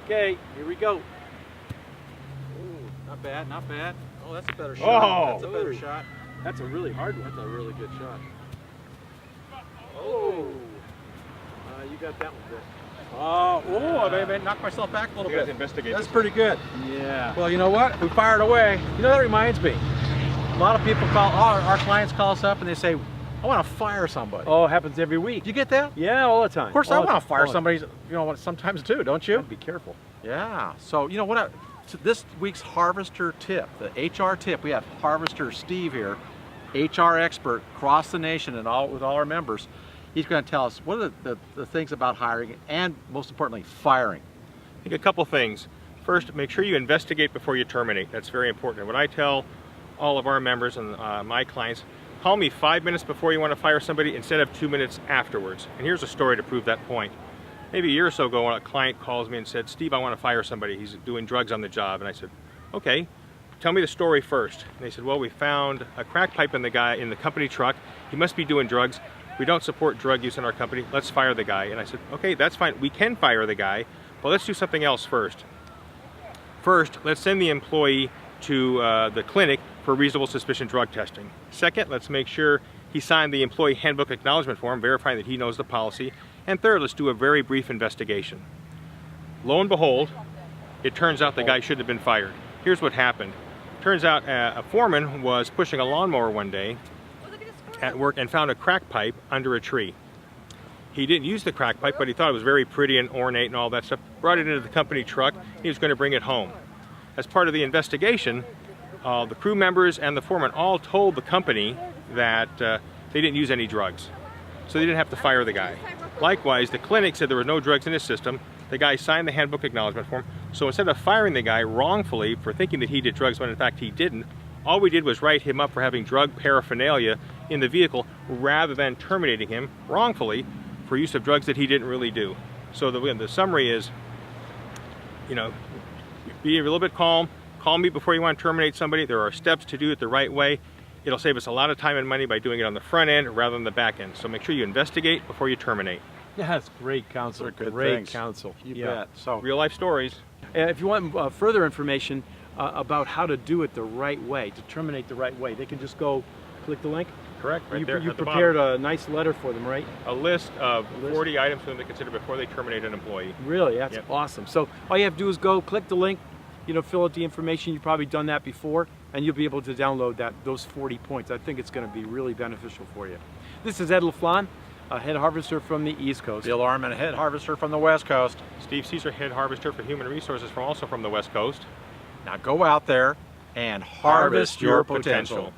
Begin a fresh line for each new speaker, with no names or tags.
Okay, here we go. Ooh, not bad, not bad. Oh, that's a better shot.
Oh.
That's a better shot.
That's a really hard one.
That's a really good shot.
Oh.
You got that one good.
I knocked myself back a little bit.
Investigate.
That's pretty good.
Yeah.
Well, you know what? We fired away. You know, that reminds me. A lot of people call, our clients call us up and they say, I want to fire somebody.
Oh, it happens every week.
You get that?
Yeah, all the time.
Of course, I want to fire
somebody.
somebody, you know, sometimes too, don't you?
Be careful.
Yeah. So, you know what? So this week's Harvester tip, the HR tip, we have Harvester Steve here, HR expert across the nation and with all our members. He's going to tell us what are the things about hiring and, most importantly, firing.
I think a couple things. First, make sure you investigate before you terminate. That's very important. And what I tell all of our members and my clients, call me 5 minutes before you want to fire somebody instead of 2 minutes afterwards. And here's a story to prove that point. Maybe a year or so ago, a client calls me and said, Steve, I want to fire somebody. He's doing drugs on the job. And I said, okay, tell me the story first. And they said, well, we found a crack pipe in the company truck. He must be doing drugs. We don't support drug use in our company. Let's fire the guy. And I said, okay, that's fine. We can fire the guy, but let's do something else first. First, let's send the employee to the clinic for reasonable suspicion drug testing. Second, let's make sure he signed the employee handbook acknowledgement form, verifying that he knows the policy. And third, let's do a very brief investigation. Lo and behold, it turns out the guy should have been fired. Here's what happened. Turns out a foreman was pushing a lawnmower one day at work and found a crack pipe under a tree. He didn't use the crack pipe, but he thought it was very pretty and ornate and all that stuff. Brought it into the company truck. He was going to bring it home. As part of the investigation, the crew members and the foreman all told the company that they didn't use any drugs. So they didn't have to fire the guy. Likewise, the clinic said there were no drugs in his system. The guy signed the handbook acknowledgement form. So instead of firing the guy wrongfully for thinking that he did drugs when in fact he didn't, all we did was write him up for having drug paraphernalia in the vehicle rather than terminating him wrongfully for use of drugs that he didn't really do. So the summary is, you know, be a little bit calm. Call me before you want to terminate somebody. There are steps to do it the right way. It'll save us a lot of time and money by doing it on the front end rather than the back end. So make sure you investigate before you terminate.
Yeah, that's great counsel.
Good
Great
things.
counsel.
You bet. So
Real life stories.
If you want further information about how to do it the right way, to terminate the right way, they can just go click the link.
Correct, right there
You
at the
prepared
bottom.
a nice letter for them, right?
A list of 40 items for them to consider before they terminate an employee.
Really, that's
Yep.
awesome. So all you have to do is go click the link, you know, fill out the information. You've probably done that before, and you'll be able to download those 40 points. I think it's going to be really beneficial for you. This is Ed LaFlamme, a head harvester from the East Coast.
Bill Arman, head harvester from the West Coast.
Steve Caesar, head harvester for human resources also from the West Coast.
Now go out there and harvest your potential.